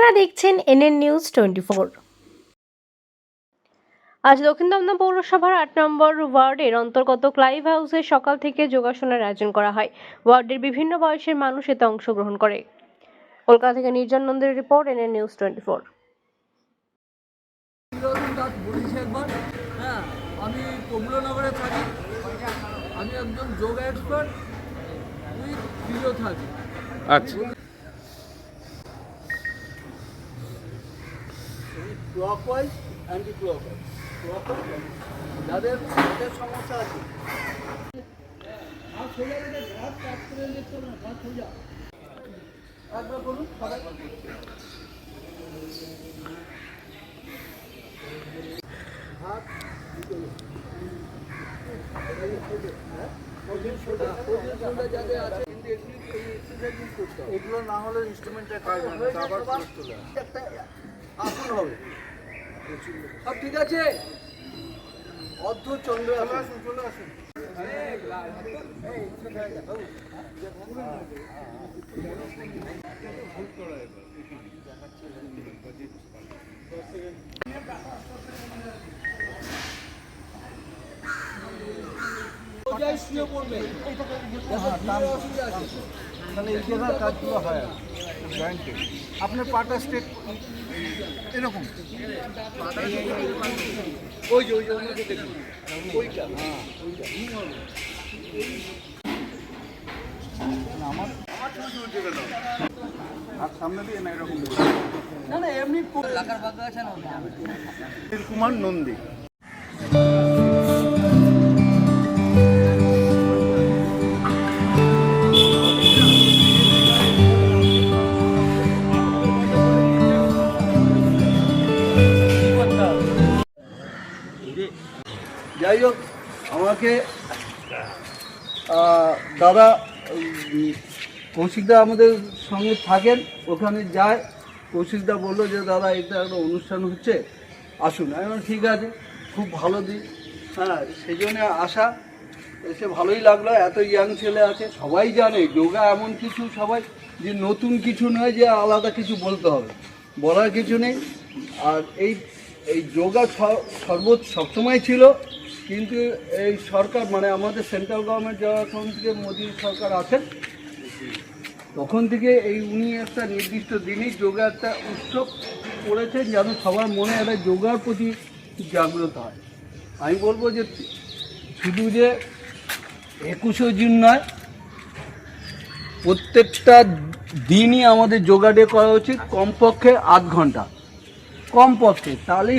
আপনারা দেখছেন NN news 24। আজ দক্ষিণ দমদম পৌরসভার 8 নম্বর ওয়ার্ডের অন্তর্গত ক্লাইভ হাউসে সকাল থেকে যোগাসনের আয়োজন করা হয়। ওয়ার্ডের বিভিন্ন বয়সের মানুষ এতে অংশগ্রহণ করে। কলকাতা থেকে নির্জন নন্দের রিপোর্ট, এনএন নিউজ 24। আমি কমলানগরে থাকি। আমি একজন যোগা এক্সপার্ট উইথ ফিজিওথেরাপি। আচ্ছা, ক্লকওয়াইজ অ্যান্টি ক্লকওয়াইজ। ক্লকওয়াইজ যাদের সমস্যা আছে একবার বলুন সবাই। এগুলো না হলে ইনস্ট্রুমেন্টের কাজ হবে না, আবার একটা আসন হবে। সব ঠিক আছে? অর্ধ চন্দ্র আসুন, চলে আসুন। তাহলে এই জায়গার কাজগুলো হয় জয়েন্টে। আপনার পাটা স্টেট এরকম ওই যে ওইটা দেখুন, ওইটা আমার আর সামনে দিয়ে না এরকম না এমনি লাগার বাগা আছে না। কুমার নন্দী যাই হোক, আমাকে দাদা কৌশিকদা আমাদের সঙ্গে থাকেন, ওখানে যায়। কৌশিকদা বললো যে দাদা এটা একটা অনুষ্ঠান হচ্ছে, আসুন। আমি বললাম ঠিক আছে, খুব ভালো দিন। হ্যাঁ, সেই জন্যে আসা, এসে ভালোই লাগলো। এত ইয়াং ছেলে আছে, সবাই জানে যোগা এমন কিছু, সবাই যে নতুন কিছু নয় যে আলাদা কিছু বলতে হবে, বলার কিছু নেই। আর এই যোগা সবসময় ছিল, কিন্তু এই সরকার মানে আমাদের সেন্ট্রাল গভর্নমেন্ট যখন থেকে মোদী সরকার আছেন তখন থেকে উনি একটা নির্দিষ্ট দিনেই যোগা একটা উৎসব করেছেন, যেন সবার মনে একটা যোগার প্রতি জাগ্রত হয়। আমি বলবো যে শুধু যে 21শে জুন নয়, প্রত্যেকটা দিনই আমাদের যোগা ডে করা উচিত, কমপক্ষে 8 ঘন্টা, কমপক্ষে। তাহলেই